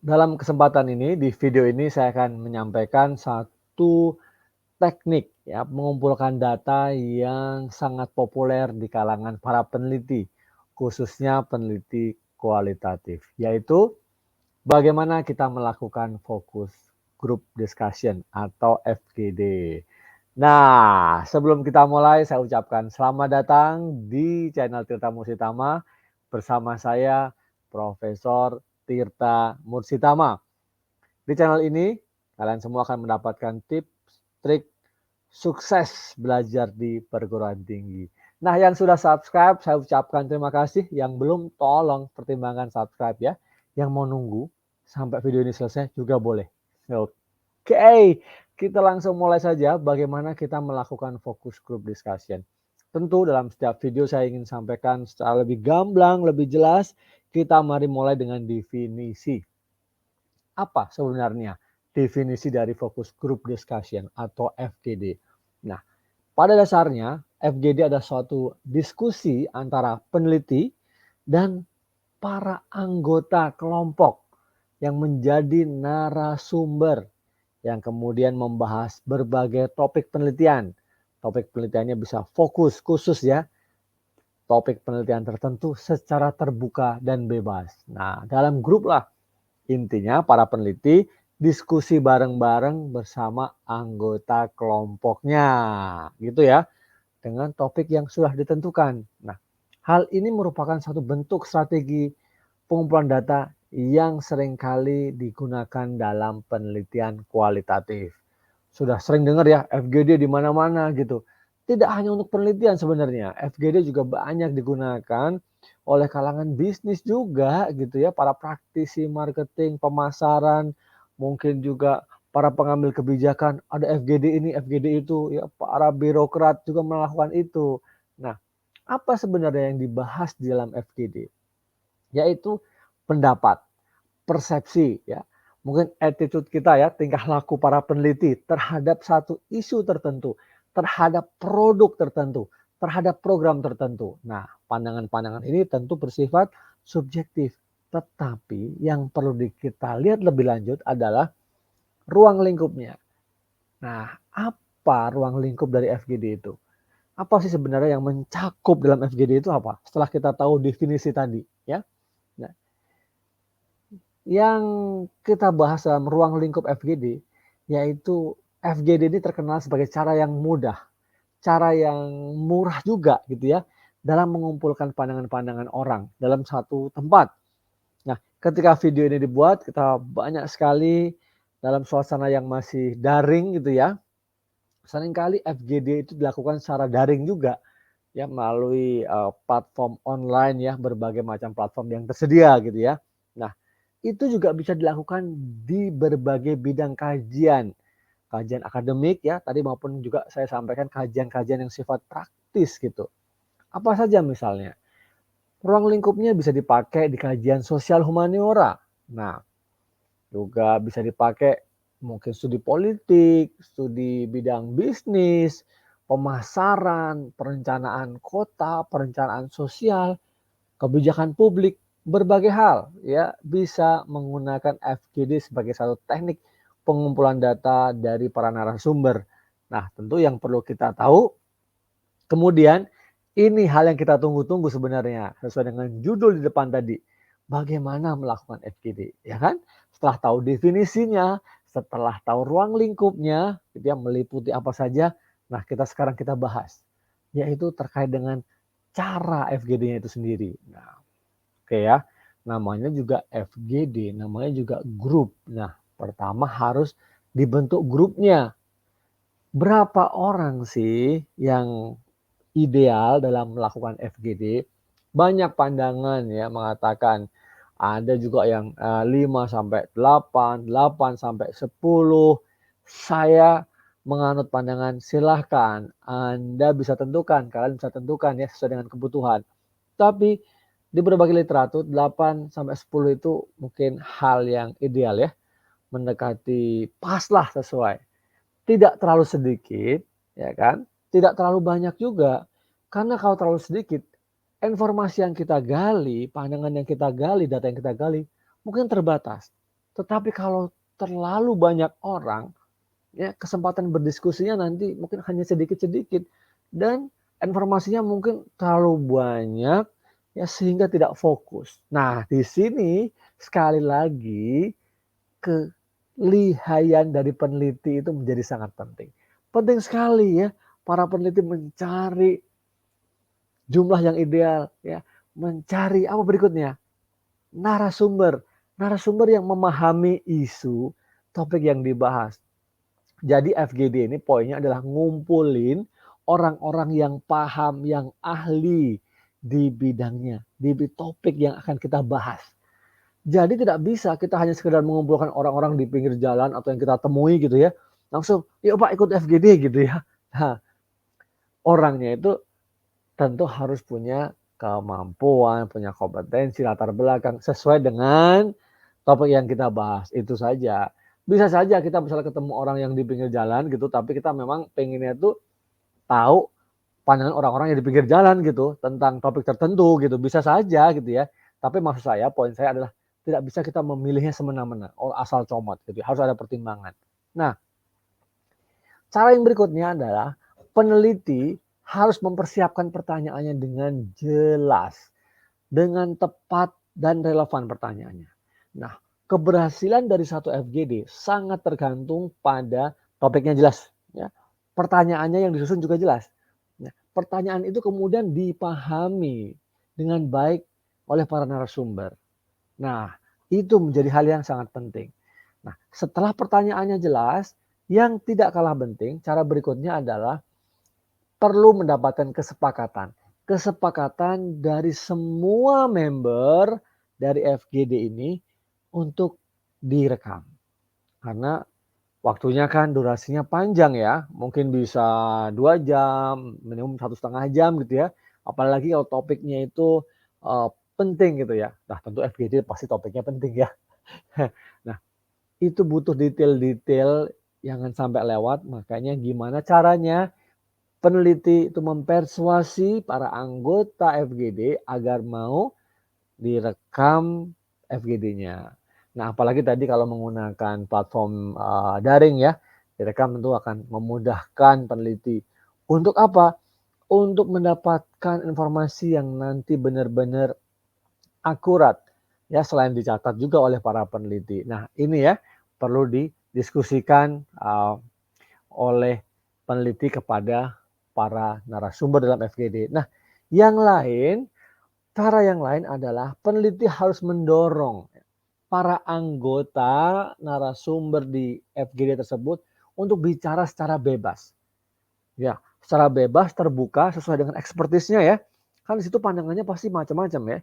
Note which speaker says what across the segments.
Speaker 1: Dalam kesempatan ini, di video ini saya akan menyampaikan satu teknik ya, mengumpulkan data yang sangat populer di kalangan para peneliti, khususnya peneliti kualitatif, yaitu bagaimana kita melakukan focus group discussion atau FGD. Nah, sebelum kita mulai, saya ucapkan selamat datang di channel Tirta Mursitama bersama saya, Profesor Tirta Mursitama. Di channel ini, kalian semua akan mendapatkan tips, trik, sukses belajar di perguruan tinggi. Nah, yang sudah subscribe, saya ucapkan terima kasih. Yang belum, tolong pertimbangkan subscribe ya. Yang mau nunggu sampai video ini selesai juga boleh. Oke, kita langsung mulai saja bagaimana kita melakukan focus group discussion. Tentu dalam setiap video saya ingin sampaikan secara lebih gamblang, lebih jelas. Kita mari mulai dengan definisi. Apa sebenarnya definisi dari focus group discussion atau FGD? Nah, pada dasarnya FGD adalah suatu diskusi antara peneliti dan para anggota kelompok yang menjadi narasumber yang kemudian membahas berbagai topik penelitian. Topik penelitiannya bisa fokus khusus ya, topik penelitian tertentu secara terbuka dan bebas. Nah, dalam grup lah intinya para peneliti diskusi bareng-bareng bersama anggota kelompoknya, gitu ya, dengan topik yang sudah ditentukan. Nah, hal ini merupakan satu bentuk strategi pengumpulan data yang seringkali digunakan dalam penelitian kualitatif. Sudah sering dengar ya, FGD di mana-mana gitu. Tidak hanya untuk penelitian sebenarnya, FGD juga banyak digunakan oleh kalangan bisnis juga gitu ya, para praktisi marketing, pemasaran, mungkin juga para pengambil kebijakan, ada FGD ini, FGD itu ya, para birokrat juga melakukan itu. Nah, apa sebenarnya yang dibahas di dalam FGD? Yaitu pendapat, persepsi ya, mungkin attitude kita ya, tingkah laku para peneliti terhadap satu isu tertentu, terhadap produk tertentu, terhadap program tertentu. Nah, pandangan-pandangan ini tentu bersifat subjektif, tetapi yang perlu kita lihat lebih lanjut adalah ruang lingkupnya. Nah, apa ruang lingkup dari FGD itu? Apa sih sebenarnya yang mencakup dalam FGD itu apa? Setelah kita tahu definisi tadi ya. Nah, yang kita bahas dalam ruang lingkup FGD, yaitu FGD ini terkenal sebagai cara yang mudah, cara yang murah juga gitu ya, dalam mengumpulkan pandangan-pandangan orang dalam satu tempat. Nah, ketika video ini dibuat, kita banyak sekali dalam suasana yang masih daring gitu ya. Seringkali FGD itu dilakukan secara daring juga ya, melalui platform online ya, berbagai macam platform yang tersedia gitu ya. Nah, itu juga bisa dilakukan di berbagai bidang kajian, kajian akademik ya tadi, maupun juga saya sampaikan kajian-kajian yang sifat praktis gitu. Apa saja misalnya? Ruang lingkupnya bisa dipakai di kajian sosial humaniora. Nah, juga bisa dipakai mungkin studi politik, studi bidang bisnis, pemasaran, perencanaan kota, perencanaan sosial, kebijakan publik, berbagai hal ya, bisa menggunakan FGD sebagai satu teknik pengumpulan data dari para narasumber. Nah, tentu yang perlu kita tahu kemudian, ini hal yang kita tunggu-tunggu sebenarnya sesuai dengan judul di depan tadi. Bagaimana melakukan FGD, ya kan? Setelah tahu definisinya, setelah tahu ruang lingkupnya, gitu ya, meliputi apa saja. Nah, sekarang kita bahas, yaitu terkait dengan cara FGD-nya itu sendiri. Nah, oke ya. Namanya juga FGD, namanya juga grup. Nah, pertama harus dibentuk grupnya. Berapa orang sih yang ideal dalam melakukan FGD? Banyak pandangan ya mengatakan ada juga yang 5 sampai 8, 8 sampai 10. Saya menganut pandangan silahkan Anda bisa tentukan, kalian bisa tentukan ya sesuai dengan kebutuhan. Tapi di berbagai literatur 8 sampai 10 itu mungkin hal yang ideal ya, mendekati pas lah sesuai. Tidak terlalu sedikit, ya kan? Tidak terlalu banyak juga. Karena kalau terlalu sedikit, informasi yang kita gali, pandangan yang kita gali, data yang kita gali, mungkin terbatas. Tetapi kalau terlalu banyak orang, ya kesempatan berdiskusinya nanti mungkin hanya sedikit-sedikit dan informasinya mungkin terlalu banyak ya sehingga tidak fokus. Nah, di sini sekali lagi kelihayan dari peneliti itu menjadi sangat penting. Penting sekali ya para peneliti mencari jumlah yang ideal ya, mencari apa berikutnya? Narasumber. Narasumber yang memahami isu topik yang dibahas. Jadi FGD ini poinnya adalah ngumpulin orang-orang yang paham, yang ahli di bidangnya, di topik yang akan kita bahas. Jadi tidak bisa kita hanya sekedar mengumpulkan orang-orang di pinggir jalan atau yang kita temui gitu ya. Langsung, yuk Pak ikut FGD gitu ya. Nah, orangnya itu tentu harus punya kemampuan, punya kompetensi, latar belakang sesuai dengan topik yang kita bahas. Itu saja. Bisa saja kita misalnya ketemu orang yang di pinggir jalan gitu, tapi kita memang pengennya tuh tahu pandangan orang-orang yang di pinggir jalan gitu tentang topik tertentu gitu. Bisa saja gitu ya. Tapi maksud saya, poin saya adalah tidak bisa kita memilihnya semena-mena, asal comot gitu. Harus ada pertimbangan. Nah, cara yang berikutnya adalah peneliti harus mempersiapkan pertanyaannya dengan jelas, dengan tepat dan relevan pertanyaannya. Nah, keberhasilan dari satu FGD sangat tergantung pada topiknya jelas. Ya. Pertanyaannya yang disusun juga jelas. Nah, pertanyaan itu kemudian dipahami dengan baik oleh para narasumber. Nah, itu menjadi hal yang sangat penting. Nah, setelah pertanyaannya jelas, yang tidak kalah penting, cara berikutnya adalah perlu mendapatkan kesepakatan. Kesepakatan dari semua member dari FGD ini untuk direkam. Karena waktunya kan durasinya panjang ya, mungkin bisa 2 jam, minimum 1,5 jam gitu ya. Apalagi kalau topiknya itu penting gitu ya. Nah tentu FGD pasti topiknya penting ya. Nah itu butuh detail-detail, jangan sampai lewat. Makanya gimana caranya peneliti itu mempersuasi para anggota FGD agar mau direkam FGD-nya. Nah, apalagi tadi kalau menggunakan platform daring ya, direkam tentu akan memudahkan peneliti. Untuk apa? Untuk mendapatkan informasi yang nanti benar-benar akurat. Ya, selain dicatat juga oleh para peneliti. Nah, ini ya perlu didiskusikan oleh peneliti kepada para narasumber dalam FGD. Nah, yang lain, cara yang lain adalah peneliti harus mendorong para anggota narasumber di FGD tersebut untuk bicara secara bebas. Ya, secara bebas, terbuka, sesuai dengan ekspertisnya ya. Kan di situ pandangannya pasti macam-macam ya.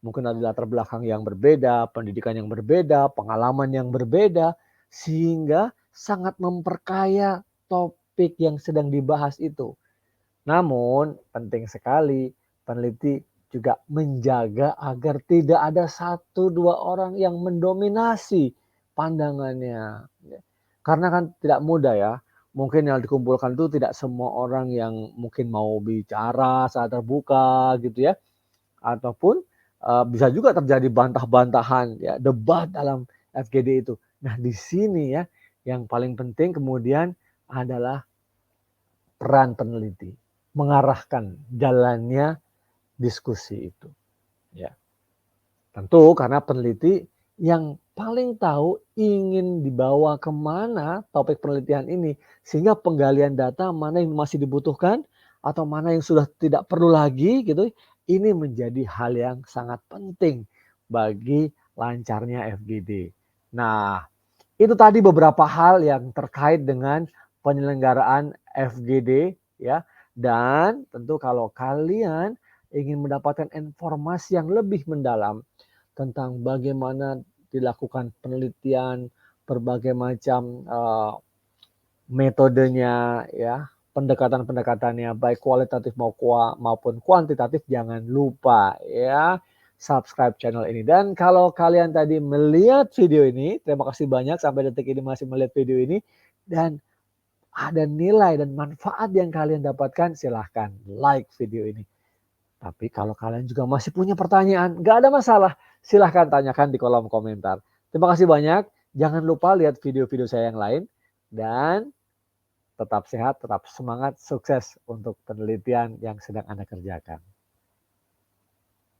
Speaker 1: Mungkin ada latar belakang yang berbeda, pendidikan yang berbeda, pengalaman yang berbeda, sehingga sangat memperkaya topik yang sedang dibahas itu. Namun penting sekali peneliti juga menjaga agar tidak ada 1-2 orang yang mendominasi pandangannya. Karena kan tidak mudah ya, mungkin yang dikumpulkan itu tidak semua orang yang mungkin mau bicara secara terbuka gitu ya, ataupun bisa juga terjadi bantah-bantahan ya, debat dalam FGD itu. Nah di sini ya yang paling penting kemudian adalah peran peneliti mengarahkan jalannya diskusi itu. Ya, tentu karena peneliti yang paling tahu ingin dibawa kemana topik penelitian ini, sehingga penggalian data mana yang masih dibutuhkan atau mana yang sudah tidak perlu lagi gitu. Ini menjadi hal yang sangat penting bagi lancarnya FGD. Nah, itu tadi beberapa hal yang terkait dengan penyelenggaraan FGD ya. Dan tentu kalau kalian ingin mendapatkan informasi yang lebih mendalam tentang bagaimana dilakukan penelitian, berbagai macam metodenya ya, pendekatan-pendekatannya baik kualitatif maupun kuantitatif, jangan lupa ya subscribe channel ini. Dan kalau kalian tadi melihat video ini, terima kasih banyak sampai detik ini masih melihat video ini dan ada nilai dan manfaat yang kalian dapatkan, silahkan like video ini. Tapi kalau kalian juga masih punya pertanyaan, nggak ada masalah, silahkan tanyakan di kolom komentar. Terima kasih banyak. Jangan lupa lihat video-video saya yang lain dan tetap sehat, tetap semangat, sukses untuk penelitian yang sedang Anda kerjakan.